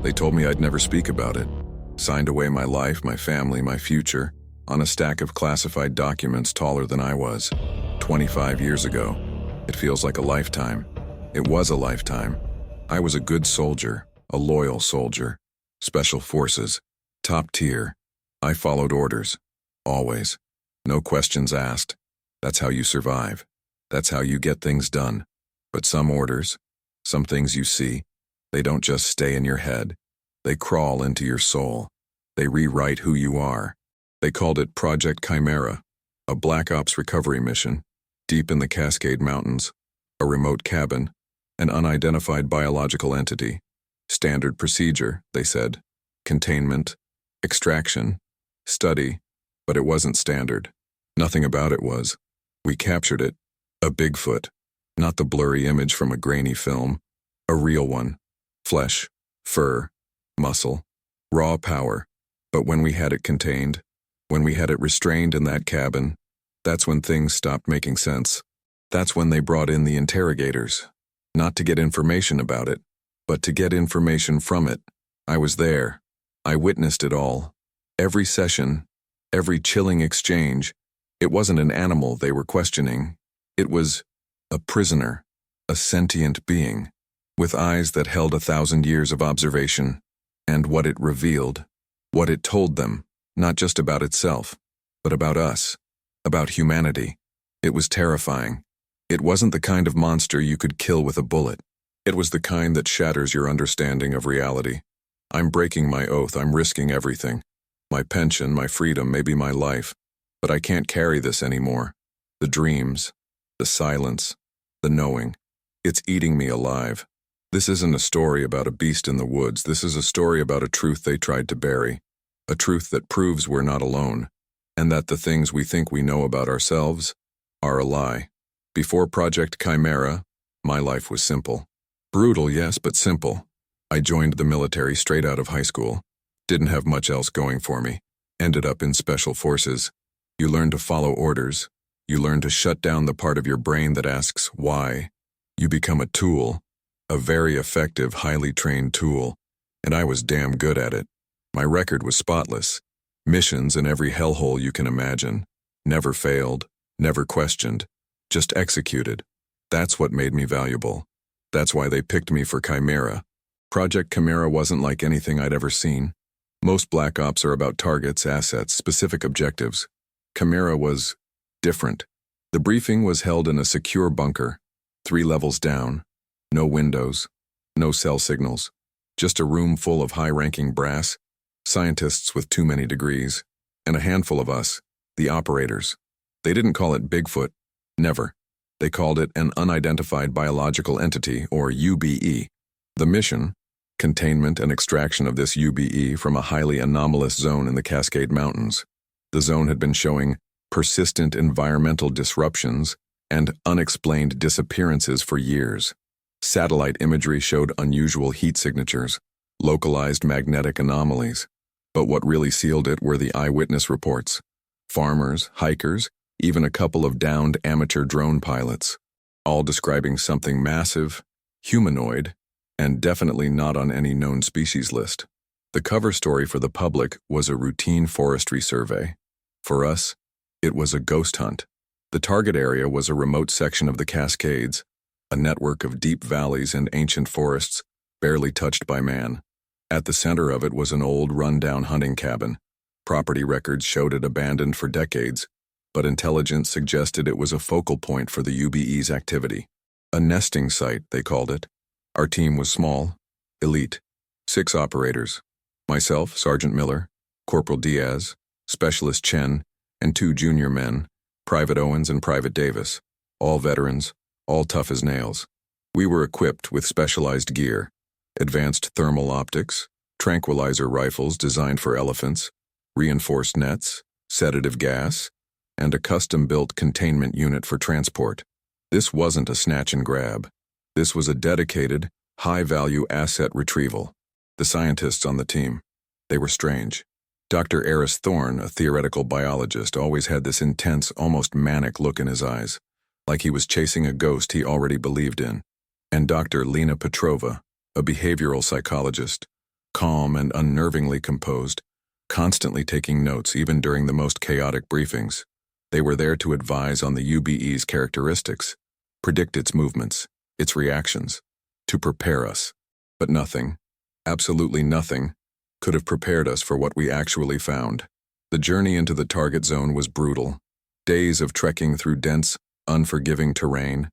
They told me I'd never speak about it. Signed away my life, my family, my future, on a stack of classified documents taller than I was. 25 years ago. It feels like a lifetime. It was a lifetime. I was a good soldier, a loyal soldier. Special forces. Top tier. I followed orders. Always. No questions asked. That's how you survive. That's how you get things done. But some orders, some things you see, they don't just stay in your head. They crawl into your soul. They rewrite who you are. They called it Project Chimera, a Black Ops recovery mission, deep in the Cascade Mountains, a remote cabin, an unidentified biological entity. Standard procedure, they said. Containment, extraction, study, but it wasn't standard. Nothing about it was. We captured it. A Bigfoot. Not the blurry image from a grainy film. A real one. Flesh, fur, muscle, raw power. But when we had it contained, when we had it restrained in that cabin, that's when things stopped making sense. That's when they brought in the interrogators. Not to get information about it, but to get information from it. I was there. I witnessed it all. Every session, every chilling exchange. It wasn't an animal they were questioning. It was a prisoner, a sentient being, with eyes that held 1,000 years of observation. And what it revealed, what it told them, not just about itself, but about us, about humanity. It was terrifying. It wasn't the kind of monster you could kill with a bullet. It was the kind that shatters your understanding of reality. I'm breaking my oath, I'm risking everything. My pension, my freedom, maybe my life. But I can't carry this anymore. The dreams, the silence, the knowing. It's eating me alive. This isn't a story about a beast in the woods. This is a story about a truth they tried to bury. A truth that proves we're not alone. And that the things we think we know about ourselves are a lie. Before Project Chimera, my life was simple. Brutal, yes, but simple. I joined the military straight out of high school. Didn't have much else going for me. Ended up in special forces. You learn to follow orders. You learn to shut down the part of your brain that asks why. You become a tool. A very effective, highly trained tool. And I was damn good at it. My record was spotless. Missions in every hellhole you can imagine. Never failed. Never questioned. Just executed. That's what made me valuable. That's why they picked me for Chimera. Project Chimera wasn't like anything I'd ever seen. Most Black Ops are about targets, assets, specific objectives. Chimera was different. The briefing was held in a secure bunker, 3 levels down. No windows, no cell signals. Just a room full of high-ranking brass, scientists with too many degrees, and a handful of us, the operators. They didn't call it Bigfoot. Never. They called it an unidentified biological entity, or UBE. The mission, containment and extraction of this UBE from a highly anomalous zone in the Cascade Mountains. The zone had been showing persistent environmental disruptions and unexplained disappearances for years. Satellite imagery showed unusual heat signatures, localized magnetic anomalies. But what really sealed it were the eyewitness reports. Farmers, hikers, even a couple of downed amateur drone pilots, all describing something massive, humanoid, and definitely not on any known species list. The cover story for the public was a routine forestry survey. For us, it was a ghost hunt. The target area was a remote section of the Cascades, a network of deep valleys and ancient forests, barely touched by man. At the center of it was an old, run-down hunting cabin. Property records showed it abandoned for decades, but intelligence suggested it was a focal point for the UBE's activity. A nesting site, they called it. Our team was small, elite, 6 operators. Myself, Sergeant Miller, Corporal Diaz, Specialist Chen, and 2 junior men, Private Owens and Private Davis, all veterans, all tough as nails. We were equipped with specialized gear, advanced thermal optics, tranquilizer rifles designed for elephants, reinforced nets, sedative gas, and a custom-built containment unit for transport. This wasn't a snatch and grab. This was a dedicated, high-value asset retrieval. The scientists on the team, they were strange. Dr. Eris Thorne, a theoretical biologist, always had this intense, almost manic look in his eyes, like he was chasing a ghost he already believed in. And Dr. Lena Petrova, a behavioral psychologist, calm and unnervingly composed, constantly taking notes even during the most chaotic briefings. They were there to advise on the UBE's characteristics, predict its movements, its reactions, to prepare us. But nothing, absolutely nothing, could have prepared us for what we actually found. The journey into the target zone was brutal. Days of trekking through dense, unforgiving terrain.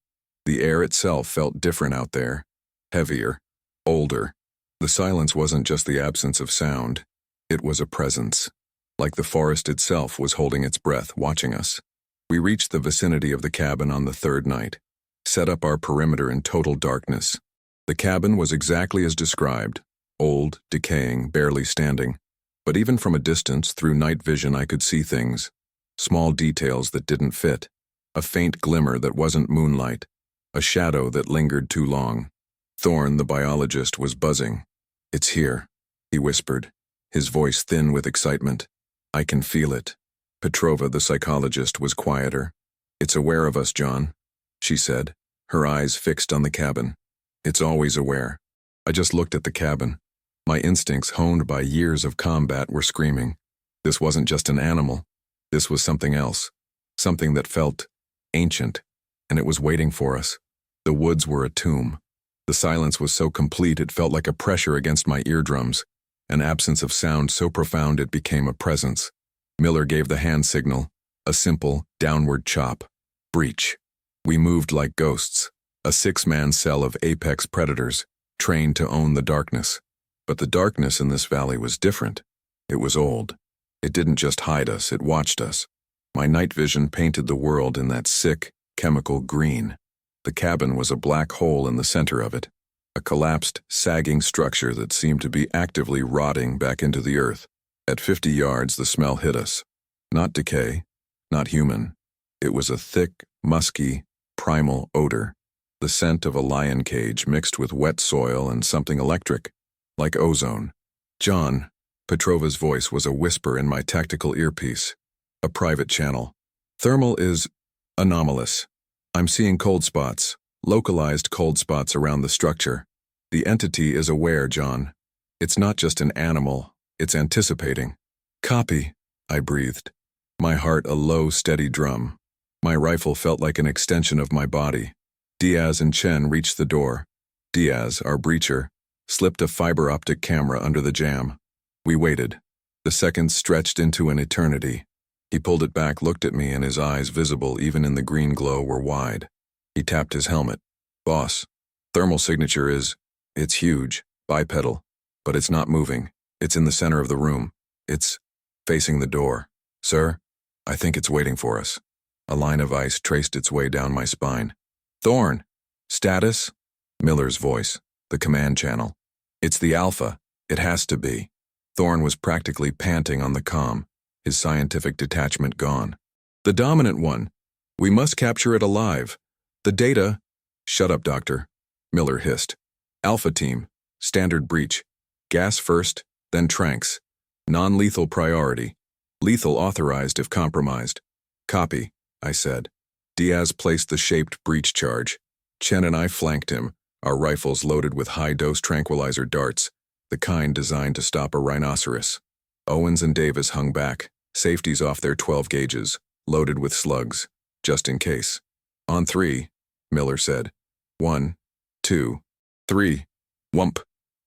The air itself felt different out there, heavier, older. The silence wasn't just the absence of sound. It was a presence, like the forest itself was holding its breath, watching us. We reached the vicinity of the cabin on the third night, set up our perimeter in total darkness. The cabin was exactly as described, old, decaying, barely standing. But even from a distance, through night vision, I could see things, small details that didn't fit, a faint glimmer that wasn't moonlight, a shadow that lingered too long. Thorne, the biologist, was buzzing. "It's here," he whispered, his voice thin with excitement. "I can feel it." Petrova, the psychologist, was quieter. "It's aware of us, John," she said, her eyes fixed on the cabin. "It's always aware." I just looked at the cabin. My instincts, honed by years of combat, were screaming. This wasn't just an animal. This was something else. Something that felt ancient, and it was waiting for us. The woods were a tomb. The silence was so complete it felt like a pressure against my eardrums, an absence of sound so profound it became a presence. Miller gave the hand signal, a simple, downward chop. Breach. We moved like ghosts, a six-man cell of apex predators, trained to own the darkness. But the darkness in this valley was different. It was old. It didn't just hide us, it watched us. My night vision painted the world in that sick, chemical green. The cabin was a black hole in the center of it, a collapsed, sagging structure that seemed to be actively rotting back into the earth. At 50 yards, the smell hit us. Not decay, not human. It was a thick, musky, primal odor, the scent of a lion cage mixed with wet soil and something electric, like ozone. "John," Petrova's voice was a whisper in my tactical earpiece, a private channel. "Thermal is anomalous. I'm seeing cold spots, localized cold spots around the structure. The entity is aware, John. It's not just an animal, it's anticipating." "Copy," I breathed, my heart a low, steady drum. My rifle felt like an extension of my body. Diaz and Chen reached the door. Diaz, our breacher, slipped a fiber optic camera under the jamb. We waited. The seconds stretched into an eternity. He pulled it back, looked at me, and his eyes, visible even in the green glow, were wide. He tapped his helmet. "Boss, thermal signature it's huge, bipedal, but it's not moving. It's in the center of the room. It's facing the door. Sir, I think it's waiting for us." A line of ice traced its way down my spine. "Thorne, status?" Miller's voice, the command channel. "It's the Alpha. It has to be." Thorne was practically panting on the comm, his scientific detachment gone. "The dominant one. We must capture it alive. The data—" "Shut up, Doctor," Miller hissed. "Alpha team, standard breach. Gas first, then tranks. Non-lethal priority. Lethal authorized if compromised." "Copy," I said. Diaz placed the shaped breach charge. Chen and I flanked him, our rifles loaded with high-dose tranquilizer darts, the kind designed to stop a rhinoceros. Owens and Davis hung back, safeties off their 12 gauges, loaded with slugs, just in case. "On 3, Miller said. 1, 2, 3. Whump.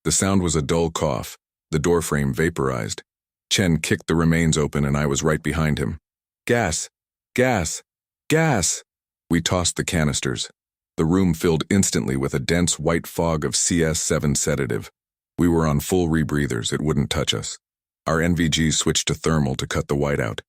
The sound was a dull cough. The doorframe vaporized. Chen kicked the remains open and I was right behind him. "Gas! Gas! Gas!" We tossed the canisters. The room filled instantly with a dense white fog of CS7 sedative. We were on full rebreathers, it wouldn't touch us. Our NVGs switched to thermal to cut the whiteout.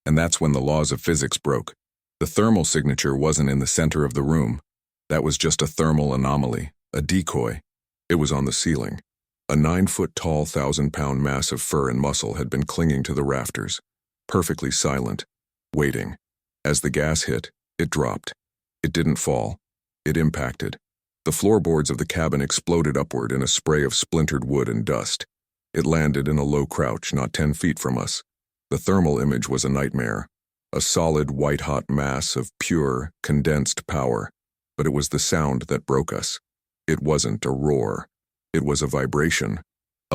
And that's when the laws of physics broke. The thermal signature wasn't in the center of the room. That was just a thermal anomaly, a decoy. It was on the ceiling. A 9-foot-tall, 1,000-pound mass of fur and muscle had been clinging to the rafters, perfectly silent, waiting. As the gas hit, it dropped. It didn't fall. It impacted. The floorboards of the cabin exploded upward in a spray of splintered wood and dust. It landed in a low crouch not 10 feet from us. The thermal image was a nightmare, a solid white-hot mass of pure, condensed power. But it was the sound that broke us. It wasn't a roar. It was a vibration,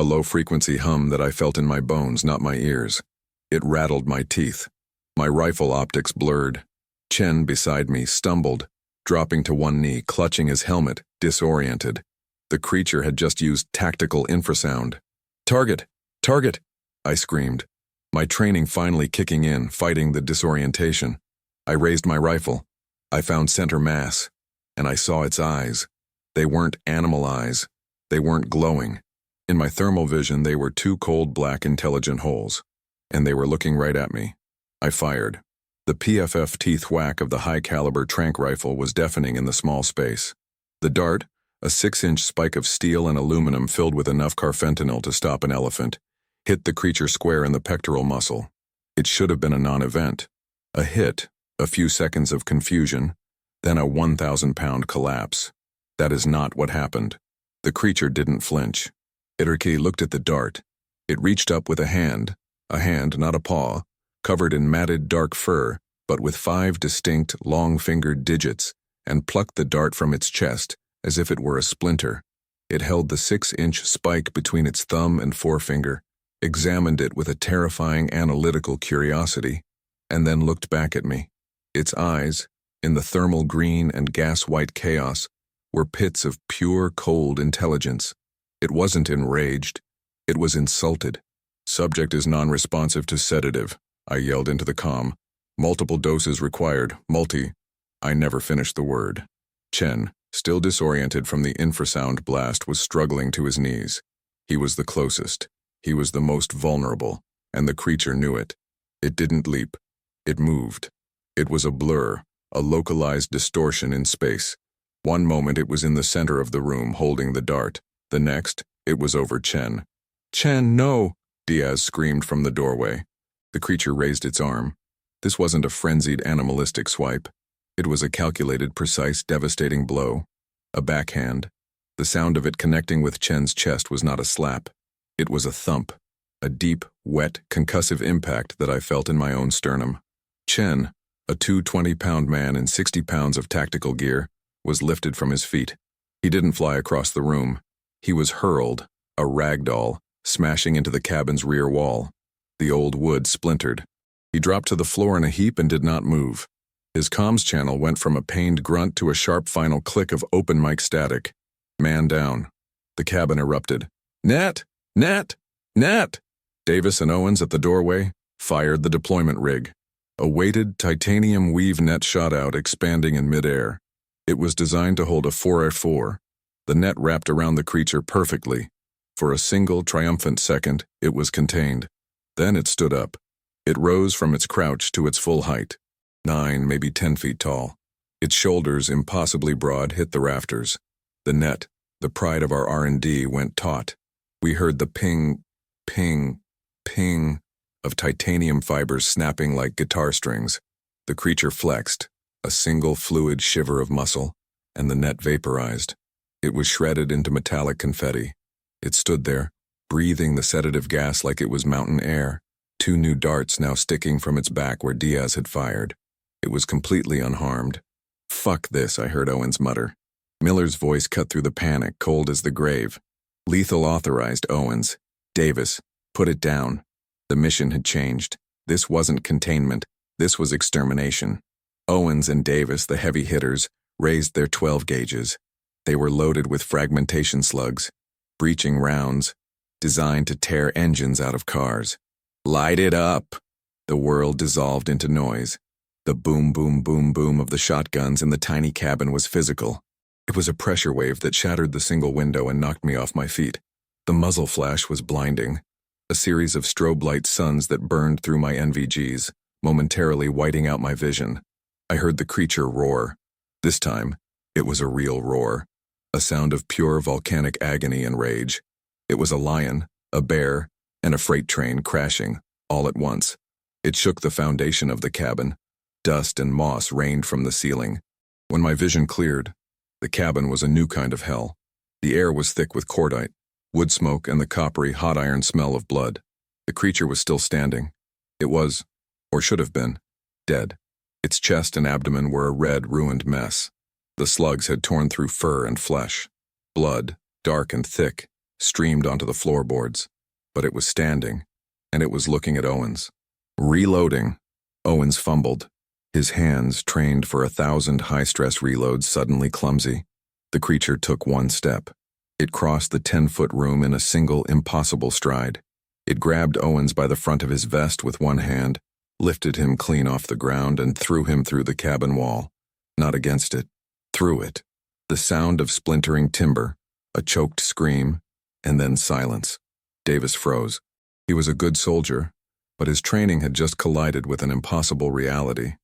a low-frequency hum that I felt in my bones, not my ears. It rattled my teeth. My rifle optics blurred. Chen beside me stumbled, dropping to one knee, clutching his helmet, disoriented. The creature had just used tactical infrasound. "Target! Target!" I screamed, my training finally kicking in, fighting the disorientation. I raised my rifle. I found center mass, and I saw its eyes. They weren't animal eyes. They weren't glowing. In my thermal vision, they were two cold black intelligent holes, and they were looking right at me. I fired. The PFF teeth whack of the high-caliber tranq rifle was deafening in the small space. The dart, a 6-inch spike of steel and aluminum filled with enough carfentanil to stop an elephant, hit the creature square in the pectoral muscle. It should have been a non-event. A hit, a few seconds of confusion, then a 1,000-pound collapse. That is not what happened. The creature didn't flinch. Interrogated looked at the dart. It reached up with a hand, not a paw, covered in matted dark fur, but with 5 distinct, long-fingered digits, and plucked the dart from its chest as if it were a splinter. It held the 6-inch spike between its thumb and forefinger, examined it with a terrifying analytical curiosity, and then looked back at me. Its eyes, in the thermal green and gas-white chaos, were pits of pure, cold intelligence. It wasn't enraged. It was insulted. "Subject is non-responsive to sedative," I yelled into the comm. "Multiple doses required. Multi." I never finished the word. Chen, still disoriented from the infrasound blast, was struggling to his knees. He was the closest. He was the most vulnerable, and the creature knew it. It didn't leap. It moved. It was a blur, a localized distortion in space. One moment it was in the center of the room holding the dart. The next, it was over Chen. "Chen, no!" Diaz screamed from the doorway. The creature raised its arm. This wasn't a frenzied animalistic swipe. It was a calculated, precise, devastating blow. A backhand. The sound of it connecting with Chen's chest was not a slap. It was a thump. A deep, wet, concussive impact that I felt in my own sternum. Chen, a 220-pound man in 60 pounds of tactical gear, was lifted from his feet. He didn't fly across the room. He was hurled, a ragdoll, smashing into the cabin's rear wall. The old wood splintered. He dropped to the floor in a heap and did not move. His comms channel went from a pained grunt to a sharp final click of open mic static. "Man down." The cabin erupted. "Net! Net! Net!" Davis and Owens at the doorway fired the deployment rig. A weighted titanium weave net shot out, expanding in midair. It was designed to hold a 4x4. The net wrapped around the creature perfectly. For a single triumphant second, it was contained. Then it stood up. It rose from its crouch to its full height. 9, maybe 10 feet tall. Its shoulders, impossibly broad, hit the rafters. The net, the pride of our R&D, went taut. We heard the ping, ping, ping of titanium fibers snapping like guitar strings. The creature flexed, a single fluid shiver of muscle, and the net vaporized. It was shredded into metallic confetti. It stood there, breathing the sedative gas like it was mountain air, 2 new darts now sticking from its back where Diaz had fired. It was completely unharmed. "Fuck this," I heard Owens mutter. Miller's voice cut through the panic, cold as the grave. "Lethal authorized, Owens. Davis, put it down." The mission had changed. This wasn't containment. This was extermination. Owens and Davis, the heavy hitters, raised their 12 gauges. They were loaded with fragmentation slugs, breaching rounds, designed to tear engines out of cars. "Light it up!" The world dissolved into noise. The boom, boom, boom, boom of the shotguns in the tiny cabin was physical. It was a pressure wave that shattered the single window and knocked me off my feet. The muzzle flash was blinding. A series of strobe light suns that burned through my NVGs, momentarily whiting out my vision. I heard the creature roar. This time, it was a real roar. A sound of pure volcanic agony and rage. It was a lion, a bear, and a freight train crashing, all at once. It shook the foundation of the cabin. Dust and moss rained from the ceiling. When my vision cleared, the cabin was a new kind of hell. The air was thick with cordite, wood smoke, and the coppery, hot iron smell of blood. The creature was still standing. It was, or should have been, dead. Its chest and abdomen were a red, ruined mess. The slugs had torn through fur and flesh. Blood, dark and thick, streamed onto the floorboards. But it was standing, and it was looking at Owens. Reloading. Owens fumbled, his hands, trained for 1,000 high-stress reloads, suddenly clumsy. The creature took one step. It crossed the 10-foot room in a single, impossible stride. It grabbed Owens by the front of his vest with one hand, lifted him clean off the ground, and threw him through the cabin wall. Not against it, through it. The sound of splintering timber, a choked scream, and then silence. Davis froze. He was a good soldier, but his training had just collided with an impossible reality.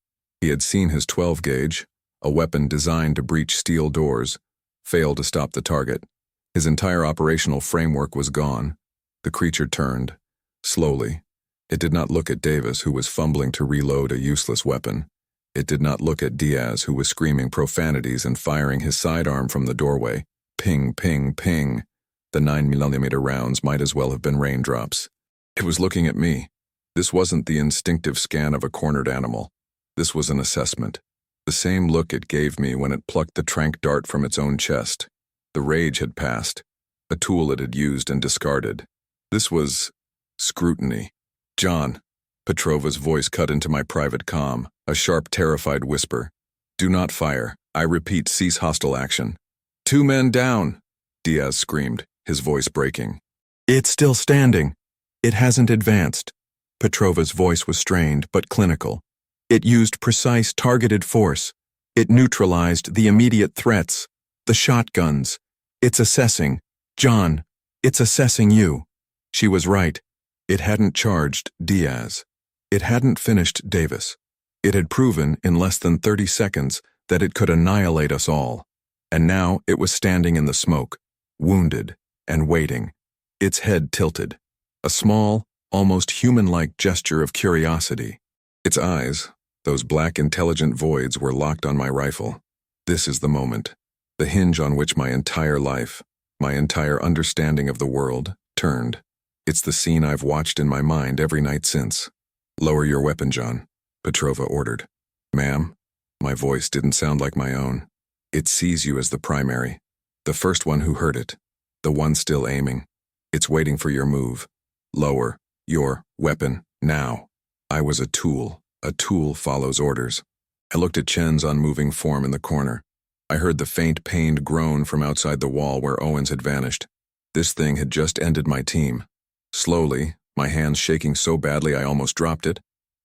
He had seen his 12-gauge, a weapon designed to breach steel doors, fail to stop the target. His entire operational framework was gone. The creature turned, slowly. It did not look at Davis, who was fumbling to reload a useless weapon. It did not look at Diaz, who was screaming profanities and firing his sidearm from the doorway. Ping, ping, ping. The 9mm rounds might as well have been raindrops. It was looking at me. This wasn't the instinctive scan of a cornered animal. This was an assessment. The same look it gave me when it plucked the tranq dart from its own chest. The rage had passed, a tool it had used and discarded. This was scrutiny. "John," Petrova's voice cut into my private comm, a sharp, terrified whisper. "Do not fire. I repeat, cease hostile action." "2 men down," Diaz screamed, his voice breaking. "It's still standing. It hasn't advanced." Petrova's voice was strained but clinical. "It used precise, targeted force. It neutralized the immediate threats, the shotguns. It's assessing. John, it's assessing you." She was right. It hadn't charged Diaz. It hadn't finished Davis. It had proven in less than 30 seconds that it could annihilate us all. And now it was standing in the smoke, wounded and waiting, its head tilted. A small, almost human-like gesture of curiosity. Its eyes, those black intelligent voids, were locked on my rifle. This is the moment, the hinge on which my entire life, my entire understanding of the world, turned. It's the scene I've watched in my mind every night since. "Lower your weapon, John," Petrova ordered. "Ma'am," my voice didn't sound like my own. "It sees you as the primary, the first one who heard it, the one still aiming. It's waiting for your move. Lower your weapon, now." I was a tool. A tool follows orders. I looked at Chen's unmoving form in the corner. I heard the faint, pained groan from outside the wall where Owens had vanished. This thing had just ended my team. Slowly, my hands shaking so badly I almost dropped it,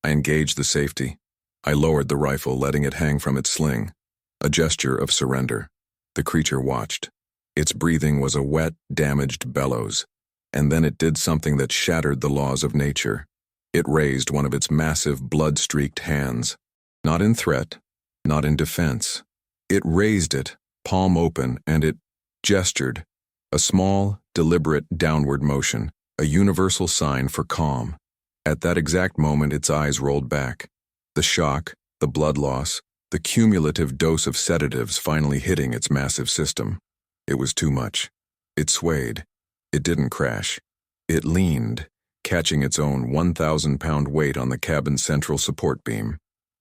I engaged the safety. I lowered the rifle, letting it hang from its sling. A gesture of surrender. The creature watched. Its breathing was a wet, damaged bellows. And then it did something that shattered the laws of nature. It raised one of its massive, blood-streaked hands. Not in threat, not in defense. It raised it, palm open, and it gestured. A small, deliberate downward motion, a universal sign for calm. At that exact moment, its eyes rolled back. The shock, the blood loss, the cumulative dose of sedatives finally hitting its massive system. It was too much. It swayed. It didn't crash. It leaned, catching its own 1,000-pound weight on the cabin's central support beam.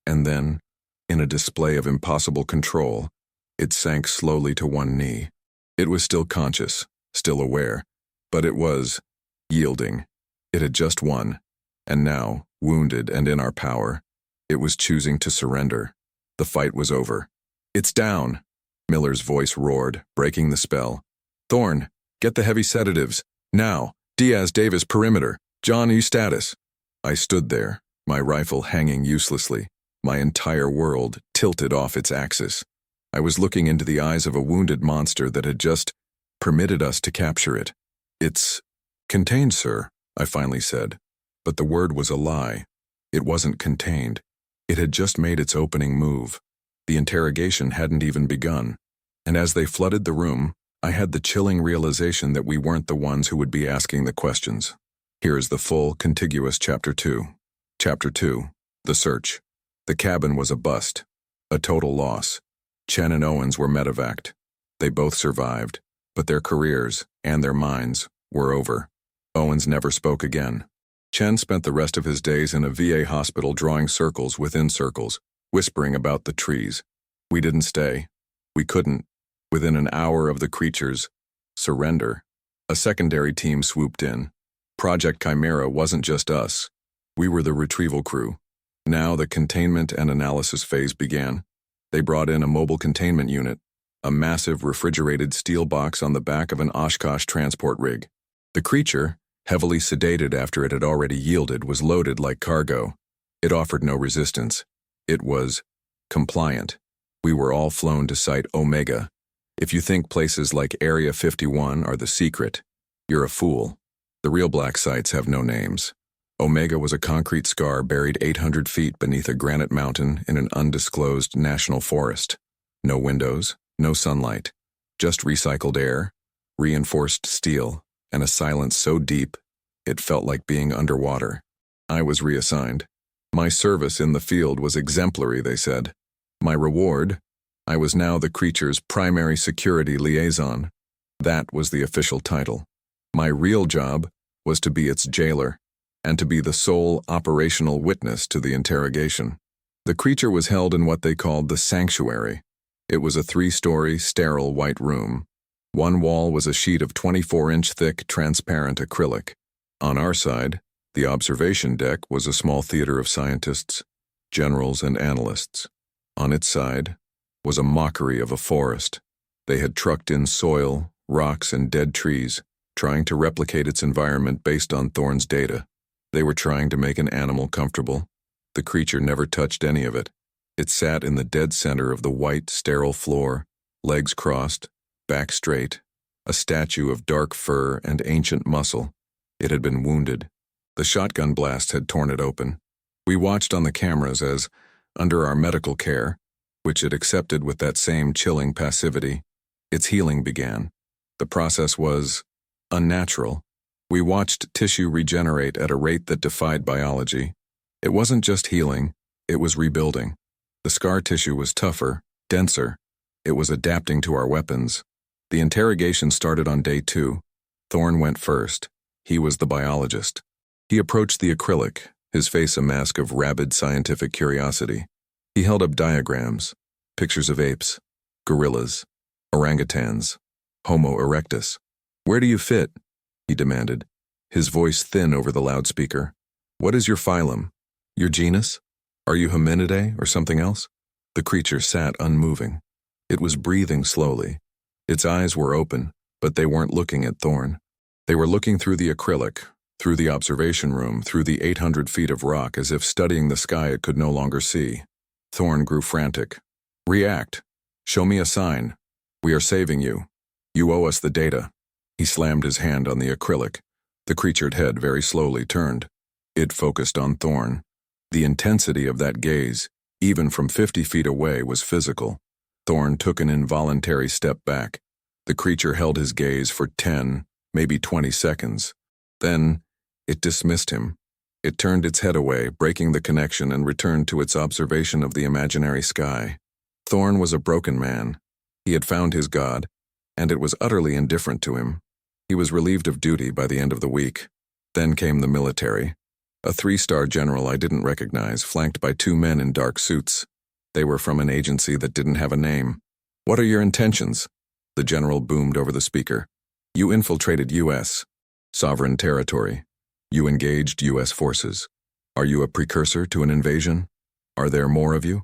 And then, in a display of impossible control, it sank slowly to one knee. It was still conscious, still aware, but it was yielding. It had just won, and now, wounded and in our power, it was choosing to surrender. The fight was over. "It's down," Miller's voice roared, breaking the spell. "Thorne, get the heavy sedatives. Now, Diaz, Davis, perimeter. John, you status." I stood there, my rifle hanging uselessly, my entire world tilted off its axis. I was looking into the eyes of a wounded monster that had just permitted us to capture it. "It's contained, sir," I finally said. But the word was a lie. It wasn't contained. It had just made its opening move. The interrogation hadn't even begun. And as they flooded the room, I had the chilling realization that we weren't the ones who would be asking the questions. Here is the full, contiguous Chapter 2. Chapter 2. The Search. The cabin was a bust. A total loss. Chen and Owens were medevaced. They both survived, but their careers, and their minds, were over. Owens never spoke again. Chen spent the rest of his days in a VA hospital drawing circles within circles, whispering about the trees. We didn't stay. We couldn't. Within an hour of the creature's surrender, A secondary team swooped in. Project Chimera wasn't just us. We were the retrieval crew. Now the containment and analysis phase began. They brought in a mobile containment unit, a massive refrigerated steel box on the back of an Oshkosh transport rig. The creature, heavily sedated after it had already yielded, was loaded like cargo. It offered no resistance. It was compliant. We were all flown to Site Omega. If you think places like Area 51 are the secret, you're a fool. The real black sites have no names. Omega was a concrete scar buried 800 feet beneath a granite mountain in an undisclosed national forest. No windows, no sunlight, just recycled air, reinforced steel, and a silence so deep it felt like being underwater. I was reassigned. My service in the field was exemplary, they said. My reward? I was now the creature's primary security liaison. That was the official title. My real job was to be its jailer, and to be the sole operational witness to the interrogation. The creature was held in what they called the sanctuary. It was a 3-story, sterile white room. One wall was a sheet of 24-inch thick, transparent acrylic. On our side, the observation deck was a small theater of scientists, generals, and analysts. On its side was a mockery of a forest. They had trucked in soil, rocks, and dead trees, trying to replicate its environment based on Thorne's data. They were trying to make an animal comfortable. The creature never touched any of it. It sat in the dead center of the white, sterile floor, legs crossed, back straight, a statue of dark fur and ancient muscle. It had been wounded. The shotgun blast had torn it open. We watched on the cameras as, under our medical care, which it accepted with that same chilling passivity, its healing began. The process was unnatural. We watched tissue regenerate at a rate that defied biology. It wasn't just healing, it was rebuilding. The scar tissue was tougher, denser. It was adapting to our weapons. The interrogation started on day 2. Thorne went first. He was the biologist. He approached the acrylic, his face a mask of rabid scientific curiosity. He held up diagrams, pictures of apes, gorillas, orangutans, Homo erectus. "Where do you fit?" he demanded, his voice thin over the loudspeaker. "What is your phylum? Your genus? Are you Hominidae or something else?" The creature sat unmoving. It was breathing slowly. Its eyes were open, but they weren't looking at Thorne. They were looking through the acrylic, through the observation room, through the 800 feet of rock, as if studying the sky it could no longer see. Thorne grew frantic. "React. Show me a sign. We are saving you. You owe us the data." He slammed his hand on the acrylic. The creatured head very slowly turned. It focused on Thorne. The intensity of that gaze, even from 50 feet away, was physical. Thorne took an involuntary step back. The creature held his gaze for 10, maybe 20 seconds. Then, it dismissed him. It turned its head away, breaking the connection, and returned to its observation of the imaginary sky. Thorne was a broken man. He had found his God, and it was utterly indifferent to him. He was relieved of duty by the end of the week. Then came the military. A 3-star general I didn't recognize, flanked by 2 men in dark suits. They were from an agency that didn't have a name. "What are your intentions?" The general boomed over the speaker. "You infiltrated U.S. sovereign territory. You engaged U.S. forces. Are you a precursor to an invasion? Are there more of you?"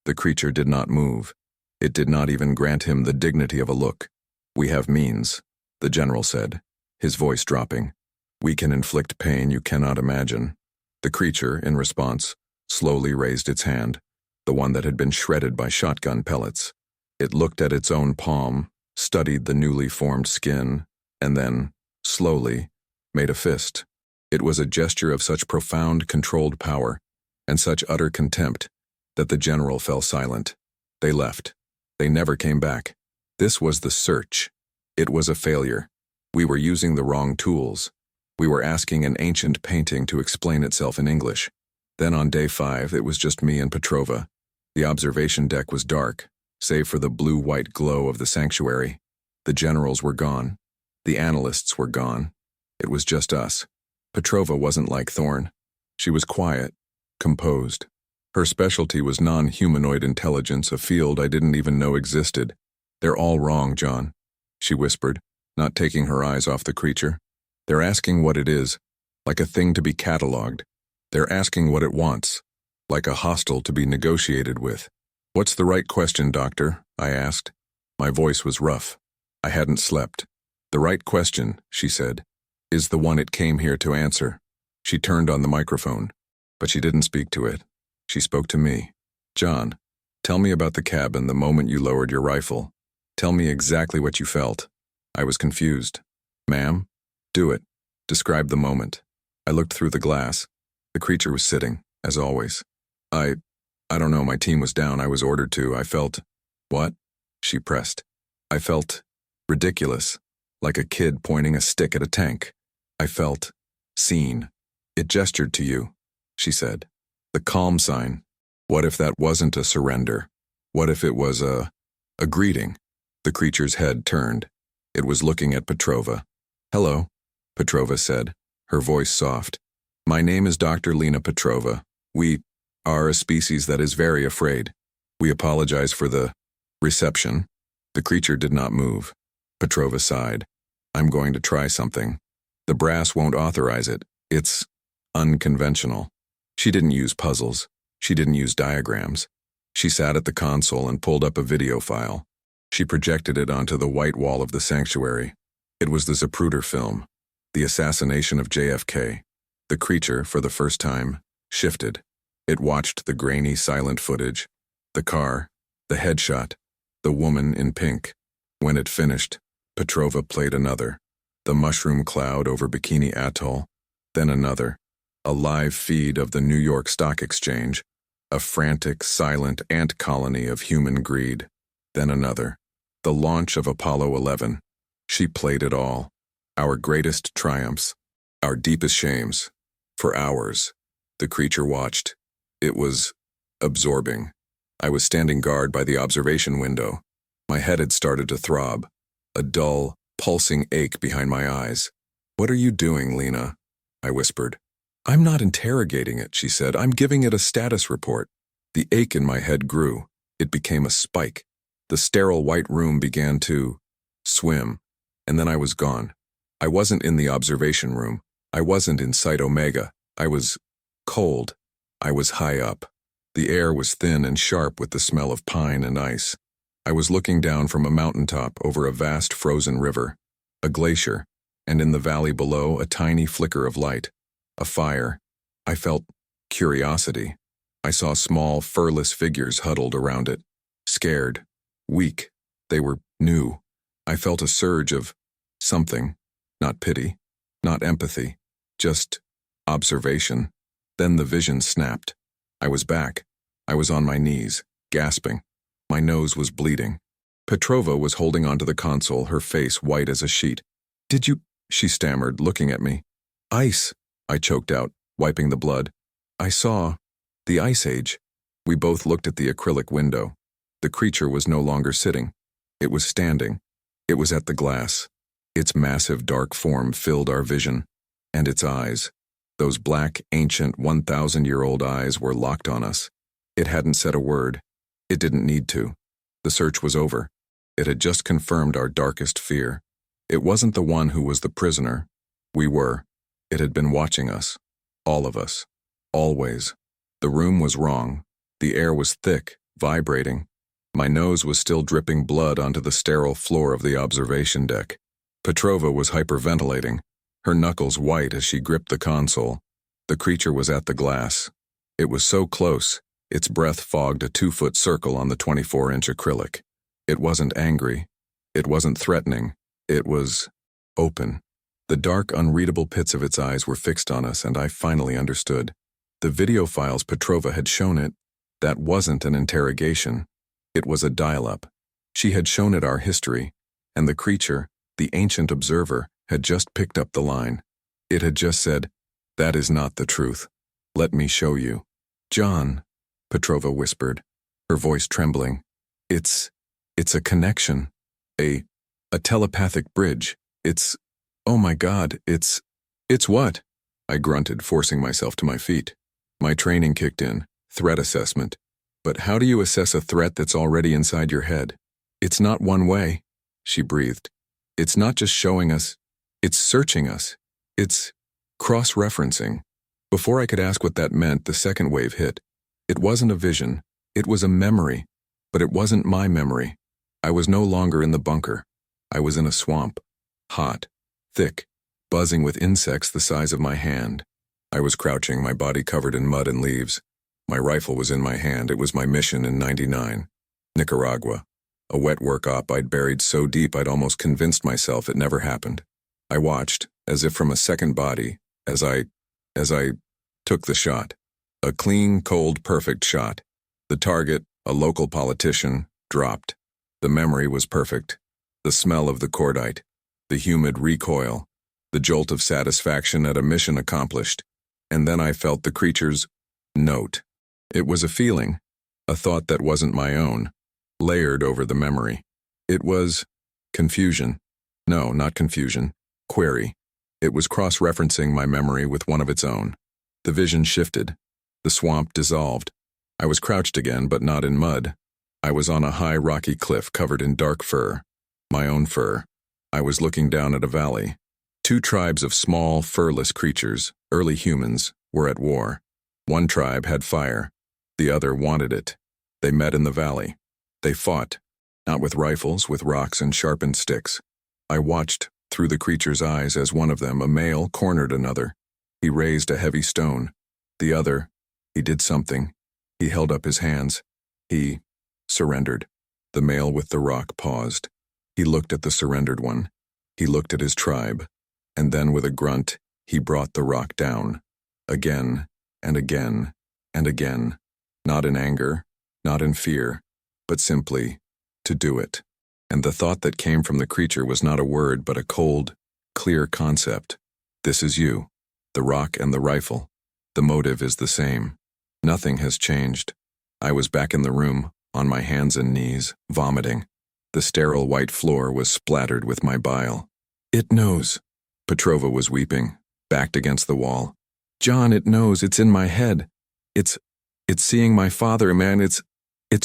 The creature did not move. It did not even grant him the dignity of a look. "We have means," the general said, his voice dropping. "We can inflict pain you cannot imagine." The creature, in response, slowly raised its hand, the one that had been shredded by shotgun pellets. It looked at its own palm, studied the newly formed skin, and then, slowly, made a fist. It was a gesture of such profound, controlled power, and such utter contempt, that the general fell silent. They left. They never came back. This was the search. It was a failure. We were using the wrong tools. We were asking an ancient painting to explain itself in English. Then on day 5, it was just me and Petrova. The observation deck was dark, save for the blue-white glow of the sanctuary. The generals were gone. The analysts were gone. It was just us. Petrova wasn't like Thorne. She was quiet, composed. Her specialty was non-humanoid intelligence, a field I didn't even know existed. "They're all wrong, John," she whispered. not taking her eyes off the creature. They're asking what it is, like a thing to be cataloged. They're asking what it wants, like a hostile to be negotiated with. "What's the right question, doctor?" I asked. My voice was rough. I hadn't slept. "The right question," she said, "is the one it came here to answer." She turned on the microphone, but she didn't speak to it. She spoke to me. "John, tell me about the cabin the moment you lowered your rifle. Tell me exactly what you felt." I was confused. "Ma'am, do it. Describe the moment." I looked through the glass. The creature was sitting, as always. I don't know, my team was down. I was ordered to. I felt... "What?" She pressed. "I felt ridiculous, like a kid pointing a stick at a tank. I felt seen. It gestured to you," she said. "The calm sign. What if that wasn't a surrender? What if it was a greeting?" The creature's head turned. It was looking at Petrova. "Hello," Petrova said, her voice soft. "My name is Dr. Lena Petrova. We are a species that is very afraid. We apologize for the reception." The creature did not move. Petrova sighed. "I'm going to try something. The brass won't authorize it. It's unconventional." She didn't use puzzles. She didn't use diagrams. She sat at the console and pulled up a video file. She projected it onto the white wall of the sanctuary. It was the Zapruder film, the assassination of JFK. The creature, for the first time, shifted. It watched the grainy, silent footage, the car, the headshot, the woman in pink. When it finished, Petrova played another, the mushroom cloud over Bikini Atoll, then another, a live feed of the New York Stock Exchange, a frantic, silent ant colony of human greed, then another, the launch of Apollo 11. She played it all, our greatest triumphs, our deepest shames. For hours, the creature watched. It was absorbing. I was standing guard by the observation window. My head had started to throb, a dull, pulsing ache behind my eyes. "What are you doing, Lena?" I whispered. "I'm not interrogating it," she said. "I'm giving it a status report." The ache in my head grew. It became a spike. The sterile white room began to swim, and then I was gone. I wasn't in the observation room. I wasn't in Site Omega. I was cold. I was high up. The air was thin and sharp with the smell of pine and ice. I was looking down from a mountaintop over a vast frozen river, a glacier, and in the valley below a tiny flicker of light, a fire. I felt curiosity. I saw small, furless figures huddled around it, scared, weak. They were new. I felt a surge of something, not pity, not empathy, just observation. Then the vision snapped. I was back. I was on my knees, gasping. My nose was bleeding. Petrova was holding onto the console, her face white as a sheet. "Did you?" she stammered, looking at me. "Ice," I choked out, wiping the blood. "I saw the Ice Age." We both looked at the acrylic window. The creature was no longer sitting. It was standing. It was at the glass. Its massive dark form filled our vision. And its eyes, those black, ancient, 1,000-year-old eyes, were locked on us. It hadn't said a word. It didn't need to. The search was over. It had just confirmed our darkest fear. It wasn't the one who was the prisoner. We were. It had been watching us. All of us. Always. The room was wrong. The air was thick, vibrating. My nose was still dripping blood onto the sterile floor of the observation deck. Petrova was hyperventilating, her knuckles white as she gripped the console. The creature was at the glass. It was so close, its breath fogged a 2-foot circle on the 24-inch acrylic. It wasn't angry. It wasn't threatening. It was open. The dark, unreadable pits of its eyes were fixed on us, and I finally understood. The video files Petrova had shown it, that wasn't an interrogation. It was a dial-up. She had shown it our history, and the creature, the ancient observer, had just picked up the line. It had just said, "That is not the truth. Let me show you." "John," Petrova whispered, her voice trembling. It's a connection. A telepathic bridge. Oh my God, it's what?" I grunted, forcing myself to my feet. My training kicked in, threat assessment. But how do you assess a threat that's already inside your head? "It's not one way," she breathed. It's not just showing us, it's searching us. It's cross-referencing. Before I could ask what that meant, the second wave hit. It wasn't a vision, it was a memory. But it wasn't my memory. I was no longer in the bunker. I was in a swamp. Hot, thick, buzzing with insects the size of my hand. I was crouching, my body covered in mud and leaves. My rifle was in my hand. It was my mission in '99. Nicaragua. A wet work op I'd buried so deep I'd almost convinced myself it never happened. I watched, as if from a second body, as I took the shot. A clean, cold, perfect shot. The target, a local politician, dropped. The memory was perfect. The smell of the cordite, the humid recoil, the jolt of satisfaction at a mission accomplished. And then I felt the creature's note. It was a feeling, a thought that wasn't my own, layered over the memory. It was confusion. No, not confusion. Query. It was cross-referencing my memory with one of its own. The vision shifted. The swamp dissolved. I was crouched again, but not in mud. I was on a high rocky cliff covered in dark fur. My own fur. I was looking down at a valley. Two tribes of small, furless creatures, early humans, were at war. One tribe had fire. The other wanted it. They met in the valley. They fought, not with rifles, with rocks and sharpened sticks. I watched through the creature's eyes as one of them, a male, cornered another. He raised a heavy stone. The other, he did something. He held up his hands. He surrendered. The male with the rock paused. He looked at the surrendered one. He looked at his tribe. And then with a grunt, he brought the rock down. Again, and again, and again. Not in anger, not in fear, but simply to do it. And the thought that came from the creature was not a word, but a cold, clear concept. This is you, the rock and the rifle. The motive is the same. Nothing has changed. I was back in the room, on my hands and knees, vomiting. The sterile white floor was splattered with my bile. It knows. Petrova was weeping, backed against the wall. John, it knows. It's in my head. It's seeing my father, man. It's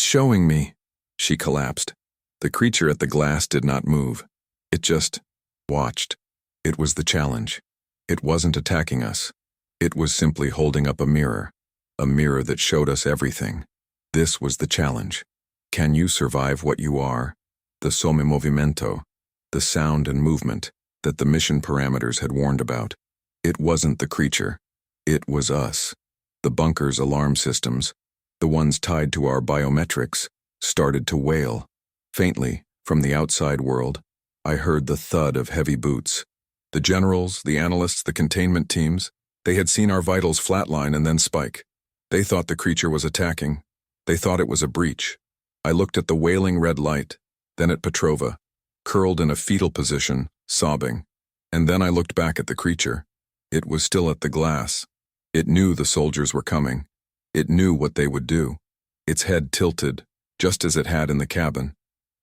showing me. She collapsed. The creature at the glass did not move. It just watched. It was the challenge. It wasn't attacking us. It was simply holding up a mirror that showed us everything. This was the challenge. Can you survive what you are? The some movimento, the sound and movement that the mission parameters had warned about. It wasn't the creature. It was us. The bunker's alarm systems, the ones tied to our biometrics, started to wail. Faintly, from the outside world, I heard the thud of heavy boots. The generals, the analysts, the containment teams, they had seen our vitals flatline and then spike. They thought the creature was attacking. They thought it was a breach. I looked at the wailing red light, then at Petrova, curled in a fetal position, sobbing. And then I looked back at the creature. It was still at the glass. It knew the soldiers were coming. It knew what they would do. Its head tilted, just as it had in the cabin.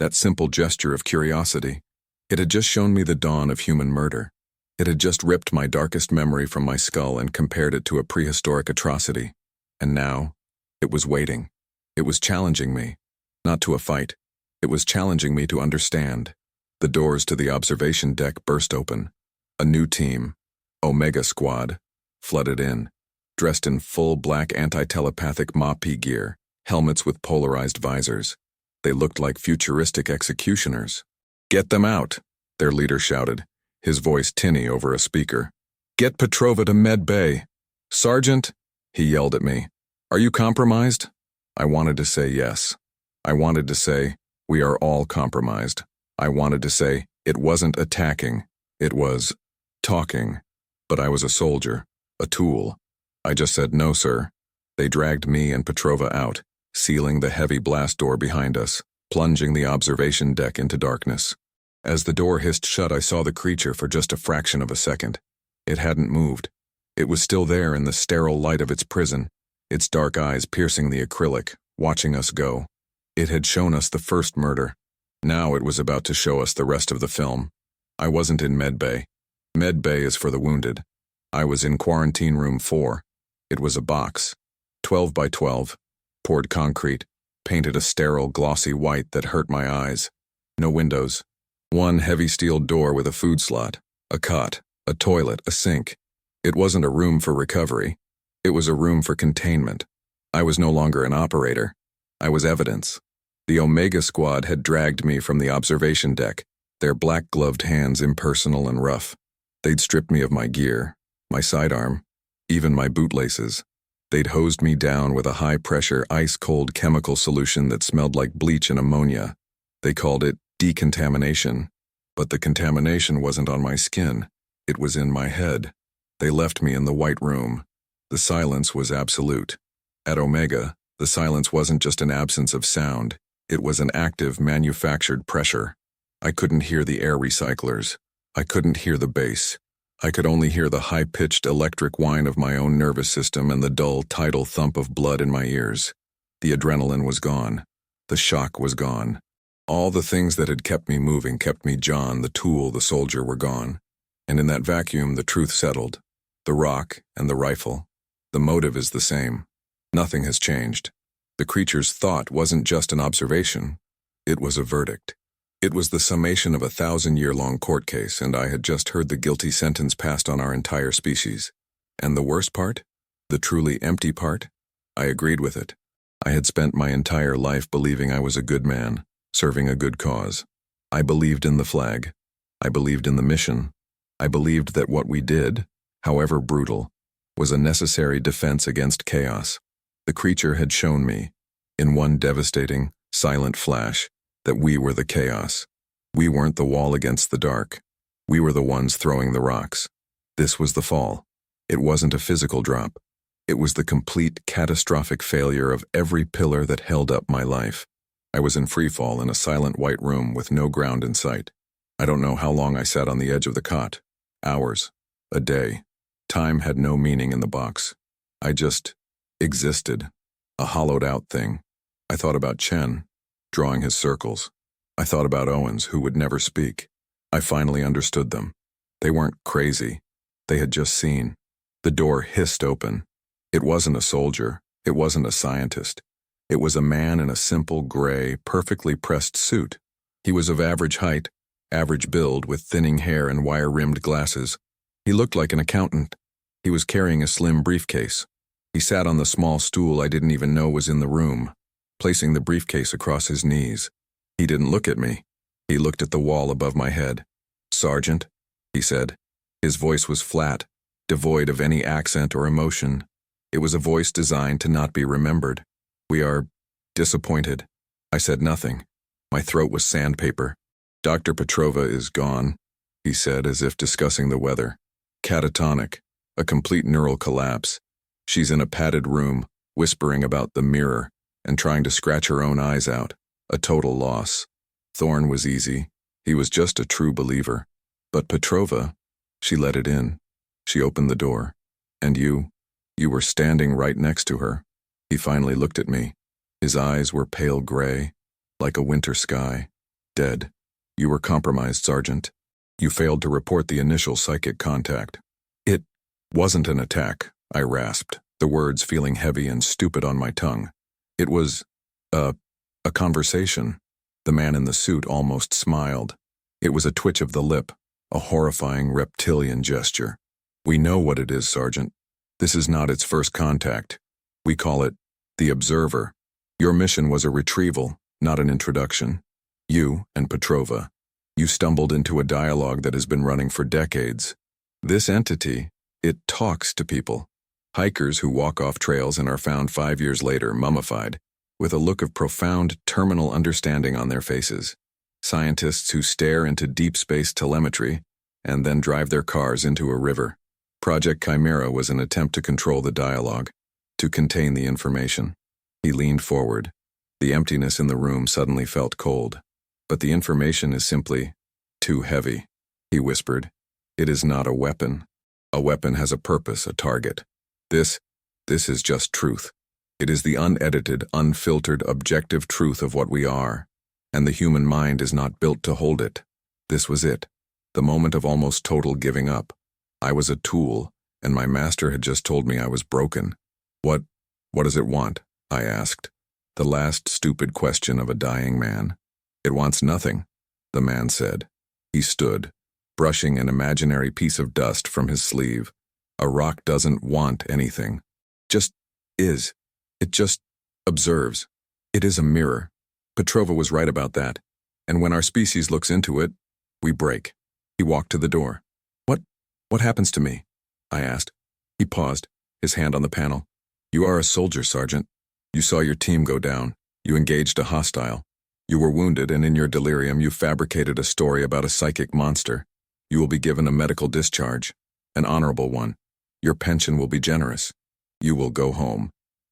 That simple gesture of curiosity. It had just shown me the dawn of human murder. It had just ripped my darkest memory from my skull and compared it to a prehistoric atrocity. And now, it was waiting. It was challenging me. Not to a fight. It was challenging me to understand. The doors to the observation deck burst open. A new team, Omega Squad, flooded in, dressed in full black anti-telepathic MAPI gear, helmets with polarized visors. They looked like futuristic executioners. "Get them out," their leader shouted, his voice tinny over a speaker. "Get Petrova to Med Bay." "Sergeant," he yelled at me, "are you compromised?" I wanted to say yes. I wanted to say, we are all compromised. I wanted to say, it wasn't attacking. It was talking. But I was a soldier, a tool. I just said, "No, sir." They dragged me and Petrova out, sealing the heavy blast door behind us, plunging the observation deck into darkness. As the door hissed shut, I saw the creature for just a fraction of a second. It hadn't moved. It was still there in the sterile light of its prison, its dark eyes piercing the acrylic, watching us go. It had shown us the first murder. Now it was about to show us the rest of the film. I wasn't in Med Bay. Med Bay is for the wounded. I was in Quarantine Room 4. It was a box, 12 by 12, poured concrete, painted a sterile, glossy white that hurt my eyes. No windows, One heavy steel door with a food slot, a cot, a toilet, a sink. It wasn't a room for recovery. It was a room for containment. I was no longer an operator. I was evidence. The Omega Squad had dragged me from the observation deck, their black-gloved hands impersonal and rough. They'd stripped me of my gear, my sidearm, even my bootlaces. They'd hosed me down with a high-pressure, ice-cold chemical solution that smelled like bleach and ammonia. They called it decontamination. But the contamination wasn't on my skin. It was in my head. They left me in the white room. The silence was absolute. At Omega, the silence wasn't just an absence of sound. It was an active, manufactured pressure. I couldn't hear the air recyclers. I couldn't hear the bass. I could only hear the high-pitched electric whine of my own nervous system and the dull, tidal thump of blood in my ears. The adrenaline was gone. The shock was gone. All the things that had kept me moving, kept me John, the tool, the soldier, were gone. And in that vacuum, the truth settled. The rock and the rifle. The motive is the same. Nothing has changed. The creature's thought wasn't just an observation. It was a verdict. It was the summation of a 1,000-year-long court case, and I had just heard the guilty sentence passed on our entire species. And the worst part? The truly empty part? I agreed with it. I had spent my entire life believing I was a good man, serving a good cause. I believed in the flag. I believed in the mission. I believed that what we did, however brutal, was a necessary defense against chaos. The creature had shown me, in one devastating, silent flash, that we were the chaos. We weren't the wall against the dark. We were the ones throwing the rocks. This was the fall. It wasn't a physical drop. It was the complete, catastrophic failure of every pillar that held up my life. I was in free fall in a silent white room with no ground in sight. I don't know how long I sat on the edge of the cot. Hours. A day. Time had no meaning in the box. I just existed. A hollowed-out thing. I thought about Chen, drawing his circles. I thought about Owens, who would never speak. I finally understood them. They weren't crazy. They had just seen. The door hissed open. It wasn't a soldier. It wasn't a scientist. It was a man in a simple gray, perfectly pressed suit. He was of average height, average build, with thinning hair and wire-rimmed glasses. He looked like an accountant. He was carrying a slim briefcase. He sat on the small stool I didn't even know was in the room, placing the briefcase across his knees. He didn't look at me. He looked at the wall above my head. "Sergeant," he said. His voice was flat, devoid of any accent or emotion. It was a voice designed to not be remembered. "We are disappointed." I said nothing. My throat was sandpaper. "Dr. Petrova is gone," he said, as if discussing the weather. "Catatonic, a complete neural collapse. She's in a padded room, whispering about the mirror and trying to scratch her own eyes out. A total loss. Thorne was easy. He was just a true believer. But Petrova, she let it in. She opened the door. And you were standing right next to her." He finally looked at me. His eyes were pale gray, like a winter sky. "Dead. You were compromised, Sergeant. You failed to report the initial psychic contact." "It wasn't an attack," I rasped, the words feeling heavy and stupid on my tongue. "It was a conversation." The man in the suit almost smiled. It was a twitch of the lip, a horrifying reptilian gesture. "We know what it is, Sergeant. This is not its first contact. We call it the Observer. Your mission was a retrieval, not an introduction. You and Petrova. You stumbled into a dialogue that has been running for decades. This entity, it talks to people. Hikers who walk off trails and are found 5 years later mummified, with a look of profound terminal understanding on their faces. Scientists who stare into deep space telemetry and then drive their cars into a river. Project Chimera was an attempt to control the dialogue, to contain the information." He leaned forward. The emptiness in the room suddenly felt cold. "But the information is simply too heavy," he whispered. "It is not a weapon. A weapon has a purpose, a target. This is just truth. It is the unedited, unfiltered, objective truth of what we are, and the human mind is not built to hold it." This was it, the moment of almost total giving up. I was a tool, and my master had just told me I was broken. What does it want?" I asked, the last stupid question of a dying man. "It wants nothing," the man said. He stood, brushing an imaginary piece of dust from his sleeve. A rock doesn't want anything. Just is. It just observes. It is a mirror. Petrova was right about that. And when our species looks into it, we break. He walked to the door. What happens to me? I asked. He paused, his hand on the panel. You are a soldier, Sergeant. You saw your team go down. You engaged a hostile. You were wounded, and in your delirium you fabricated a story about a psychic monster. You will be given a medical discharge, an honorable one. Your pension will be generous. You will go home,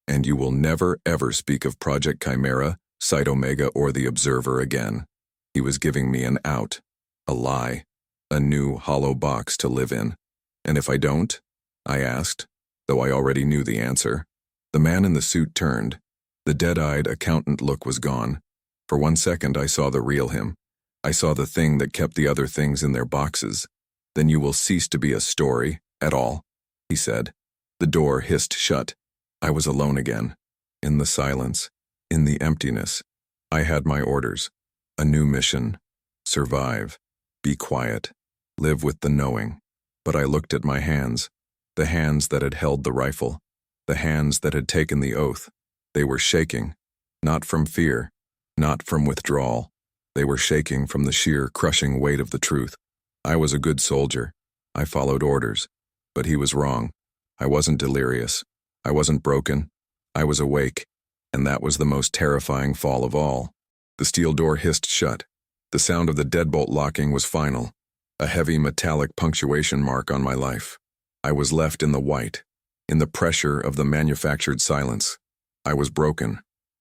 and you will never ever speak of Project Chimera, Site Omega, or the Observer again. He was giving me an out, a lie, a new hollow box to live in. And if I don't? I asked, though I already knew the answer. The man in the suit turned. The dead-eyed accountant look was gone. For 1 second I saw the real him. I saw the thing that kept the other things in their boxes. Then you will cease to be a story, at all, he said. The door hissed shut. I was alone again. In the silence, in the emptiness. I had my orders. A new mission. Survive. Be quiet. Live with the knowing. But I looked at my hands. The hands that had held the rifle. The hands that had taken the oath. They were shaking. Not from fear. Not from withdrawal. They were shaking from the sheer, crushing weight of the truth. I was a good soldier. I followed orders. But he was wrong. I wasn't delirious. I wasn't broken. I was awake. And that was the most terrifying fall of all. The steel door hissed shut. The sound of the deadbolt locking was final. A heavy metallic punctuation mark on my life. I was left in the white, in the pressure of the manufactured silence. I was broken.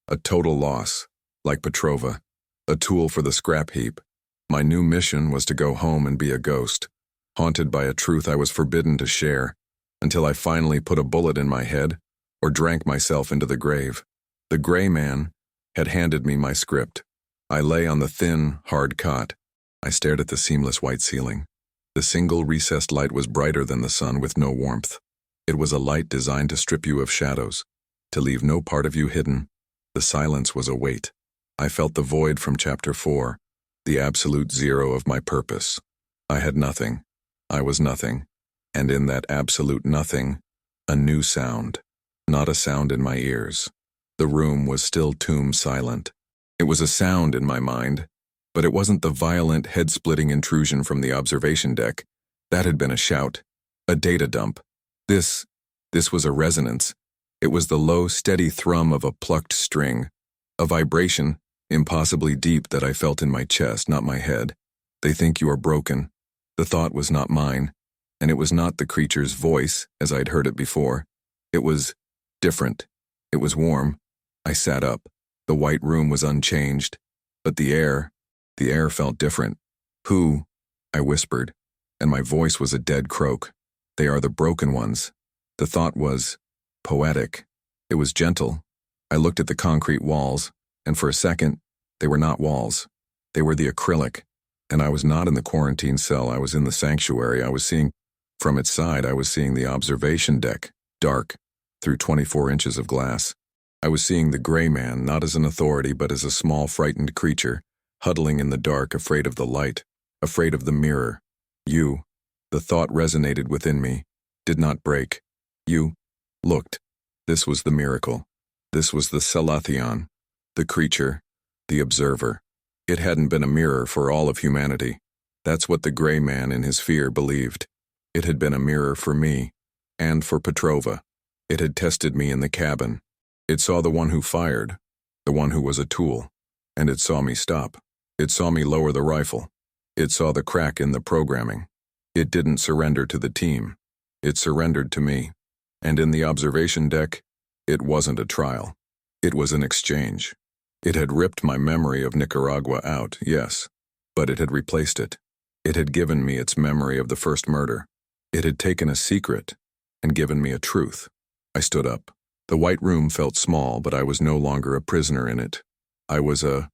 A total loss, like Petrova. A tool for the scrap heap. My new mission was to go home and be a ghost, haunted by a truth I was forbidden to share, until I finally put a bullet in my head or drank myself into the grave. The gray man had handed me my script. I lay on the thin, hard cot. I stared at the seamless white ceiling. The single recessed light was brighter than the sun with no warmth. It was a light designed to strip you of shadows, to leave no part of you hidden. The silence was a weight. I felt the void from Chapter 4, the absolute zero of my purpose. I had nothing. I was nothing. And in that absolute nothing, a new sound. Not a sound in my ears. The room was still tomb silent. It was a sound in my mind, but it wasn't the violent, head-splitting intrusion from the observation deck. That had been a shout, a data dump. This was a resonance. It was the low, steady thrum of a plucked string, a vibration, impossibly deep, that I felt in my chest, not my head. They think you are broken. The thought was not mine, and it was not the creature's voice as I'd heard it before. It was different. It was warm. I sat up. The white room was unchanged, but the air felt different. Who? I whispered, and my voice was a dead croak. They are the broken ones. The thought was poetic. It was gentle. I looked at the concrete walls, and for a second, they were not walls. They were the acrylic, and I was not in the quarantine cell. I was in the sanctuary. I was seeing, from its side, I was seeing the observation deck, dark, through 24 inches of glass. I was seeing the gray man, not as an authority, but as a small, frightened creature, huddling in the dark, afraid of the light, afraid of the mirror. You, the thought resonated within me, did not break. You looked. This was the miracle. This was the Salathion, the creature, the observer. It hadn't been a mirror for all of humanity. That's what the gray man in his fear believed. It had been a mirror for me, and for Petrova. It had tested me in the cabin. It saw the one who fired, the one who was a tool, and it saw me stop. It saw me lower the rifle. It saw the crack in the programming. It didn't surrender to the team. It surrendered to me. And in the observation deck, it wasn't a trial. It was an exchange. It had ripped my memory of Nicaragua out, yes, but it had replaced it. It had given me its memory of the first murder. It had taken a secret and given me a truth. I stood up. The white room felt small, but I was no longer a prisoner in it. I was a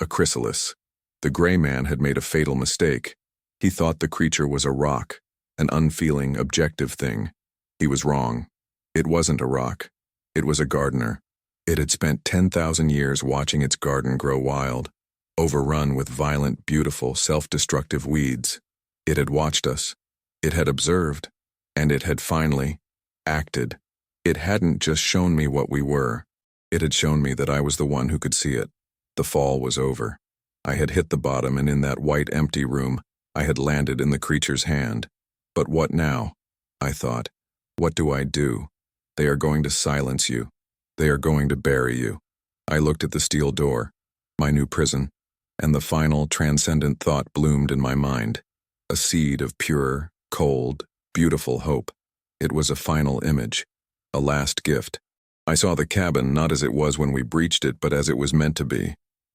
chrysalis. The gray man had made a fatal mistake. He thought the creature was a rock, an unfeeling, objective thing. He was wrong. It wasn't a rock. It was a gardener. It had spent 10,000 years watching its garden grow wild. overrun with violent, beautiful, self-destructive weeds. It had watched us. It had observed. And it had finally acted. It hadn't just shown me what we were. It had shown me that I was the one who could see it. The fall was over. I had hit the bottom, and in that white, empty room, I had landed in the creature's hand. But what now? I thought. What do I do? They are going to silence you. They are going to bury you. I looked at the steel door, my new prison, and the final, transcendent thought bloomed in my mind. A seed of pure, cold, beautiful hope. It was a final image, a last gift. I saw the cabin not as it was when we breached it, but as it was meant to be.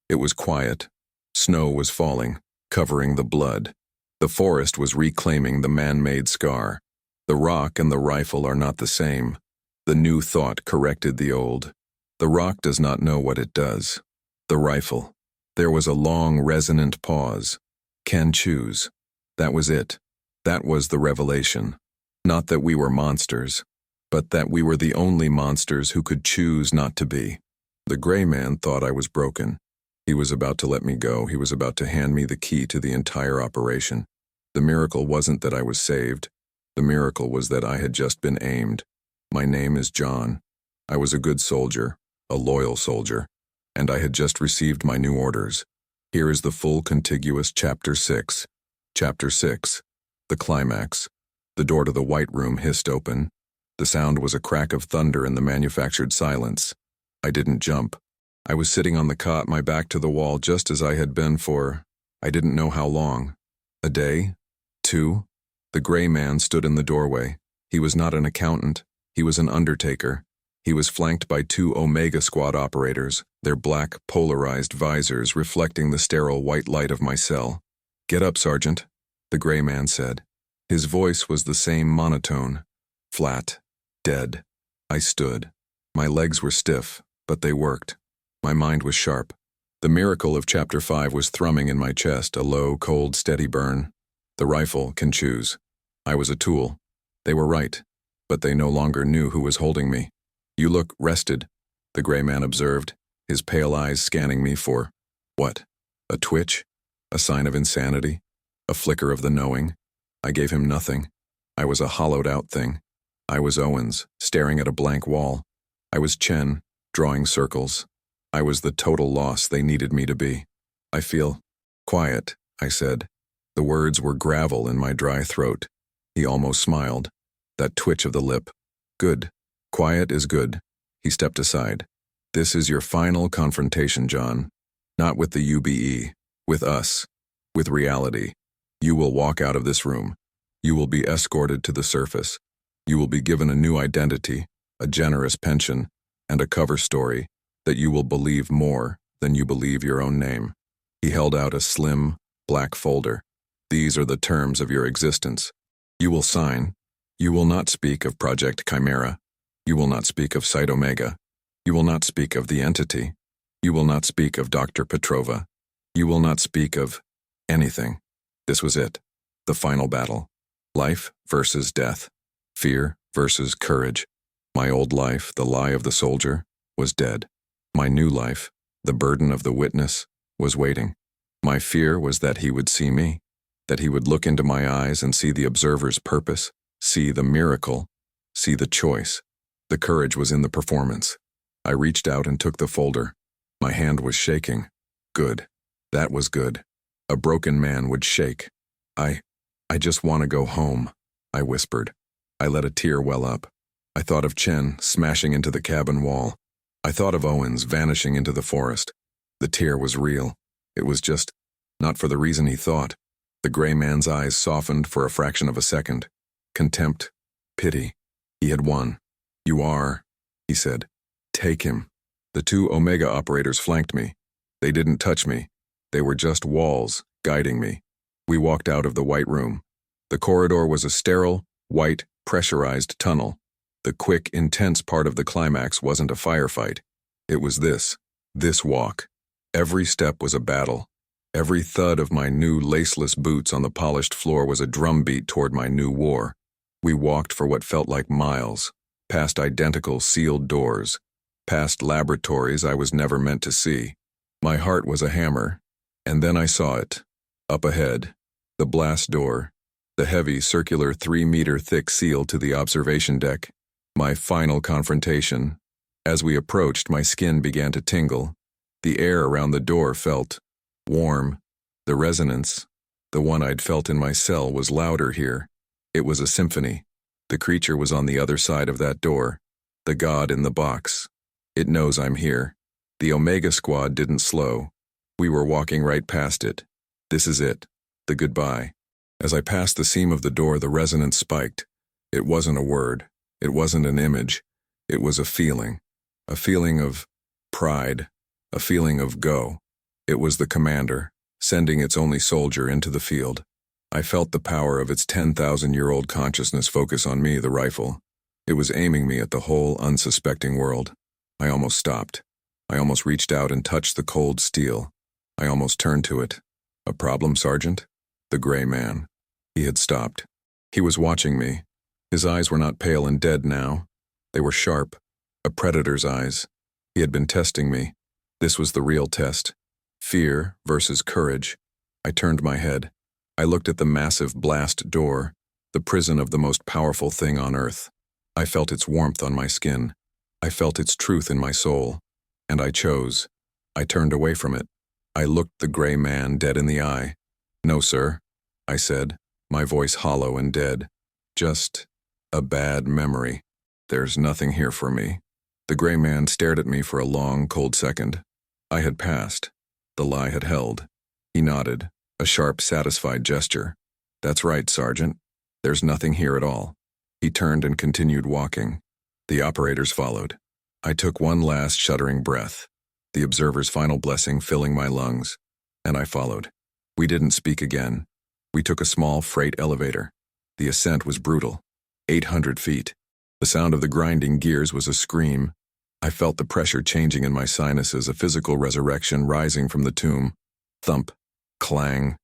It was quiet. Snow was falling, covering the blood. The forest was reclaiming the man-made scar. The rock and the rifle are not the same. The new thought corrected the old. The rock does not know what it does. The rifle. There was a long, resonant pause. Can choose. That was it. That was the revelation. Not that we were monsters, but that we were the only monsters who could choose not to be. The gray man thought I was broken. He was about to let me go. He was about to hand me the key to the entire operation. The miracle wasn't that I was saved. The miracle was that I had just been aimed. My name is John. I was a good soldier, a loyal soldier, and I had just received my new orders. Here is the full contiguous Chapter 6. Chapter 6. The climax. The door to the white room hissed open. The sound was a crack of thunder in the manufactured silence. I didn't jump. I was sitting on the cot, my back to the wall, just as I had been for, I didn't know how long. A day? 2? The gray man stood in the doorway. He was not an accountant. He was an undertaker. He was flanked by 2 Omega Squad operators, their black, polarized visors reflecting the sterile white light of my cell. "Get up, Sergeant," the gray man said. His voice was the same monotone, flat, dead. I stood. My legs were stiff, but they worked. My mind was sharp. The miracle of Chapter 5 was thrumming in my chest, a low, cold, steady burn. The rifle can choose. I was a tool. They were right, but they no longer knew who was holding me. "You look rested," the gray man observed, his pale eyes scanning me for, what? A twitch? A sign of insanity? A flicker of the knowing? I gave him nothing. I was a hollowed-out thing. I was Owens, staring at a blank wall. I was Chen, drawing circles. I was the total loss they needed me to be. "I feel quiet," I said. The words were gravel in my dry throat. He almost smiled. That twitch of the lip. "Good. Quiet is good." He stepped aside. "This is your final confrontation, John. Not with the UBE. With us. With reality. You will walk out of this room. You will be escorted to the surface. You will be given a new identity, a generous pension, and a cover story that you will believe more than you believe your own name." He held out a slim, black folder. "These are the terms of your existence. You will sign. You will not speak of Project Chimera. You will not speak of Site Omega. You will not speak of the entity. You will not speak of Dr. Petrova. You will not speak of anything." This was it. The final battle. Life versus death. Fear versus courage. My old life, the lie of the soldier, was dead. My new life, the burden of the witness, was waiting. My fear was that he would see me, that he would look into my eyes and see the observer's purpose, see the miracle, see the choice. The courage was in the performance. I reached out and took the folder. My hand was shaking. Good. That was good. A broken man would shake. I just want to go home," I whispered. I let a tear well up. I thought of Chen smashing into the cabin wall. I thought of Owens vanishing into the forest. The tear was real. It was just not for the reason he thought. The gray man's eyes softened for a fraction of a second. Contempt. Pity. He had won. "You are," he said. "Take him." The 2 Omega operators flanked me. They didn't touch me. They were just walls, guiding me. We walked out of the white room. The corridor was a sterile, white, pressurized tunnel. The quick, intense part of the climax wasn't a firefight. It was this walk. Every step was a battle. Every thud of my new laceless boots on the polished floor was a drumbeat toward my new war. We walked for what felt like miles, past identical sealed doors, past laboratories I was never meant to see. My heart was a hammer. And then I saw it. Up ahead. The blast door. The heavy, circular 3-meter-thick seal to the observation deck. My final confrontation. As we approached, my skin began to tingle. The air around the door felt warm. The resonance, the one I'd felt in my cell, was louder here. It was a symphony. The creature was on the other side of that door. The god in the box. It knows I'm here. The Omega Squad didn't slow. We were walking right past it. This is it. The goodbye. As I passed the seam of the door, the resonance spiked. It wasn't a word. It wasn't an image. It was a feeling. A feeling of pride. A feeling of go. It was the commander, sending its only soldier into the field. I felt the power of its 10,000-year-old consciousness focus on me, the rifle. It was aiming me at the whole unsuspecting world. I almost stopped. I almost reached out and touched the cold steel. I almost turned to it. A problem, Sergeant? The gray man. He had stopped. He was watching me. His eyes were not pale and dead now. They were sharp. A predator's eyes. He had been testing me. This was the real test. Fear versus courage. I turned my head. I looked at the massive blast door, the prison of the most powerful thing on Earth. I felt its warmth on my skin. I felt its truth in my soul. And I chose. I turned away from it. I looked the gray man dead in the eye. "No, sir," I said, my voice hollow and dead. "Just a bad memory. There's nothing here for me." The gray man stared at me for a long, cold second. I had passed. The lie had held. He nodded, a sharp, satisfied gesture. "That's right, Sergeant. There's nothing here at all." He turned and continued walking. The operators followed. I took one last shuddering breath, the observer's final blessing filling my lungs, and I followed. We didn't speak again. We took a small freight elevator. The ascent was brutal. 800 feet. The sound of the grinding gears was a scream. I felt the pressure changing in my sinuses, a physical resurrection rising from the tomb. Thump. Clang.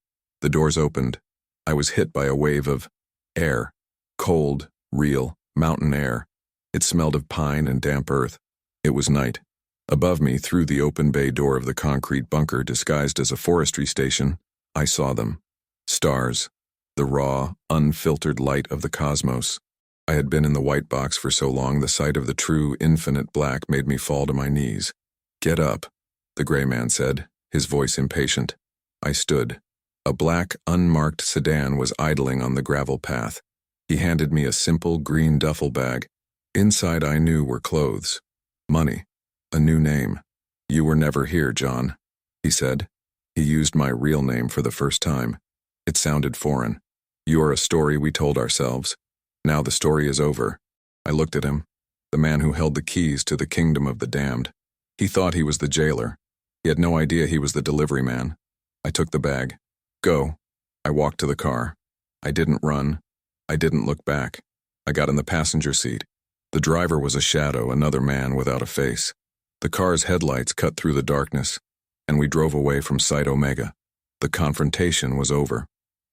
The doors opened. I was hit by a wave of air. Cold, real, mountain air. It smelled of pine and damp earth. It was night. Above me, through the open bay door of the concrete bunker disguised as a forestry station, I saw them. Stars. The raw, unfiltered light of the cosmos. I had been in the white box for so long, the sight of the true, infinite black made me fall to my knees. "Get up," the gray man said, his voice impatient. I stood. A black, unmarked sedan was idling on the gravel path. He handed me a simple green duffel bag. Inside, I knew, were clothes. Money. A new name. "You were never here, John," he said. He used my real name for the first time. It sounded foreign. "You are a story we told ourselves. Now the story is over." I looked at him, the man who held the keys to the kingdom of the damned. He thought he was the jailer. He had no idea he was the delivery man. I took the bag. "Go." I walked to the car. I didn't run. I didn't look back. I got in the passenger seat. The driver was a shadow, another man without a face. The car's headlights cut through the darkness, and we drove away from Site Omega. The confrontation was over.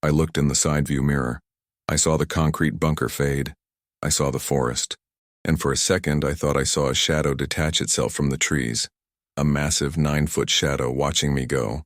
I looked in the side view mirror. I saw the concrete bunker fade. I saw the forest. And for a second, I thought I saw a shadow detach itself from the trees. A massive 9-foot shadow watching me go.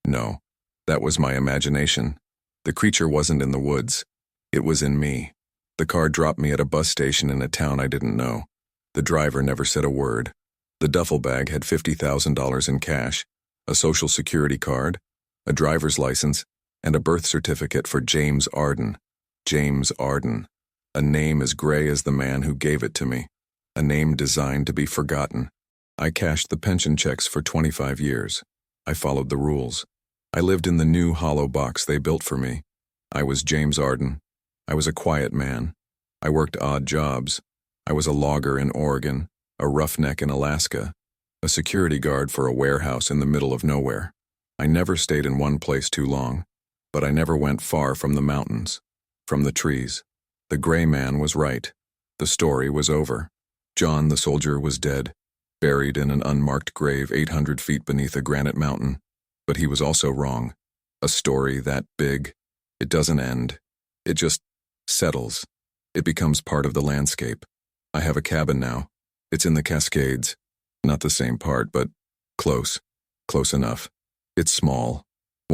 No, that was my imagination. The creature wasn't in the woods. It was in me. The car dropped me at a bus station in a town I didn't know. The driver never said a word. The duffel bag had $50,000 in cash, a social security card, a driver's license, and a birth certificate for James Arden. James Arden. A name as gray as the man who gave it to me. A name designed to be forgotten. I cashed the pension checks for 25 years. I followed the rules. I lived in the new hollow box they built for me. I was James Arden. I was a quiet man. I worked odd jobs. I was a logger in Oregon, a roughneck in Alaska, a security guard for a warehouse in the middle of nowhere. I never stayed in one place too long, but I never went far from the mountains, from the trees. The gray man was right. The story was over. John the soldier was dead, buried in an unmarked grave 800 feet beneath a granite mountain. But he was also wrong. A story that big, it doesn't end. It just settles. It becomes part of the landscape. I have a cabin now. It's in the Cascades. Not the same part, but close. Close enough. It's small.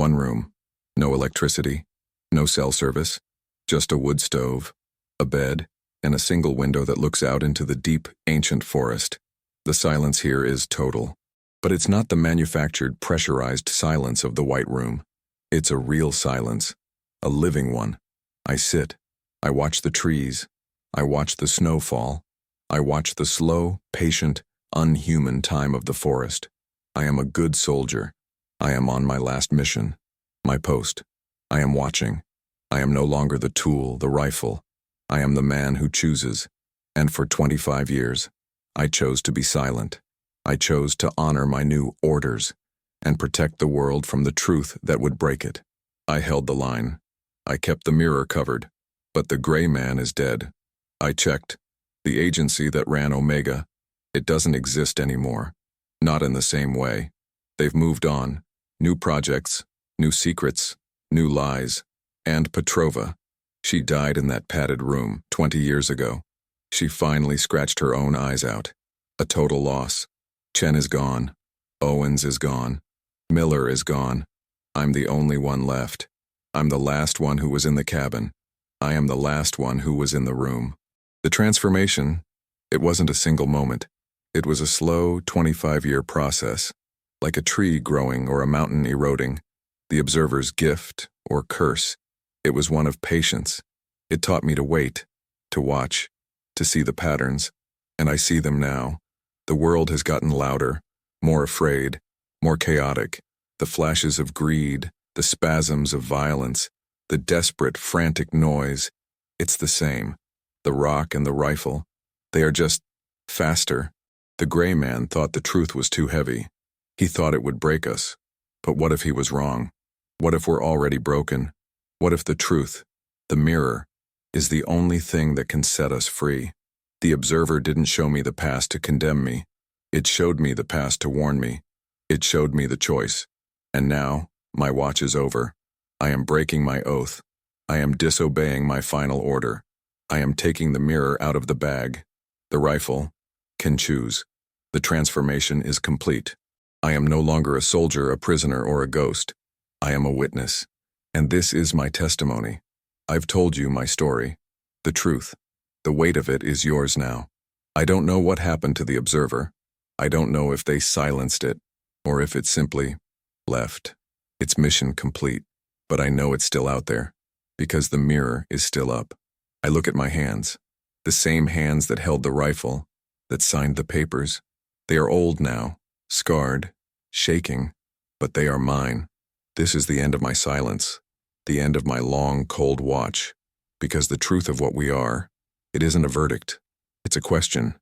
One room. No electricity. No cell service. Just a wood stove, a bed, and a single window that looks out into the deep, ancient forest. The silence here is total. But it's not the manufactured, pressurized silence of the White Room. It's a real silence. A living one. I sit. I watch the trees. I watch the snow fall. I watch the slow, patient, unhuman time of the forest. I am a good soldier. I am on my last mission. My post. I am watching. I am no longer the tool, the rifle. I am the man who chooses. And for 25 years, I chose to be silent. I chose to honor my new orders and protect the world from the truth that would break it. I held the line. I kept the mirror covered. But the gray man is dead. I checked. The agency that ran Omega, it doesn't exist anymore. Not in the same way. They've moved on. New projects, new secrets, new lies. And Petrova. She died in that padded room 20 years ago. She finally scratched her own eyes out. A total loss. Chen is gone. Owens is gone. Miller is gone. I'm the only one left. I'm the last one who was in the cabin. I am the last one who was in the room. The transformation, it wasn't a single moment. It was a slow 25-year process, like a tree growing or a mountain eroding. The observer's gift or curse. It was one of patience. It taught me to wait, to watch, to see the patterns, and I see them now. The world has gotten louder, more afraid, more chaotic. The flashes of greed, the spasms of violence, the desperate, frantic noise. It's the same. The rock and the rifle. They are just faster. The gray man thought the truth was too heavy. He thought it would break us. But what if he was wrong? What if we're already broken? What if the truth, the mirror, is the only thing that can set us free? The observer didn't show me the past to condemn me. It showed me the past to warn me. It showed me the choice. And now, my watch is over. I am breaking my oath. I am disobeying my final order. I am taking the mirror out of the bag. The rifle can choose. The transformation is complete. I am no longer a soldier, a prisoner, or a ghost. I am a witness. And this is my testimony. I've told you my story. The truth. The weight of it is yours now. I don't know what happened to the observer. I don't know if they silenced it, or if it simply left. Its mission complete. But I know it's still out there, because the mirror is still up. I look at my hands, the same hands that held the rifle, that signed the papers. They are old now, scarred, shaking, but they are mine. This is the end of my silence, the end of my long, cold watch, because the truth of what we are, it isn't a verdict, it's a question,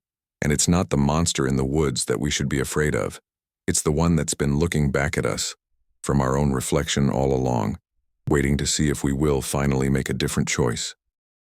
and it's not the monster in the woods that we should be afraid of. It's the one that's been looking back at us, from our own reflection all along, waiting to see if we will finally make a different choice.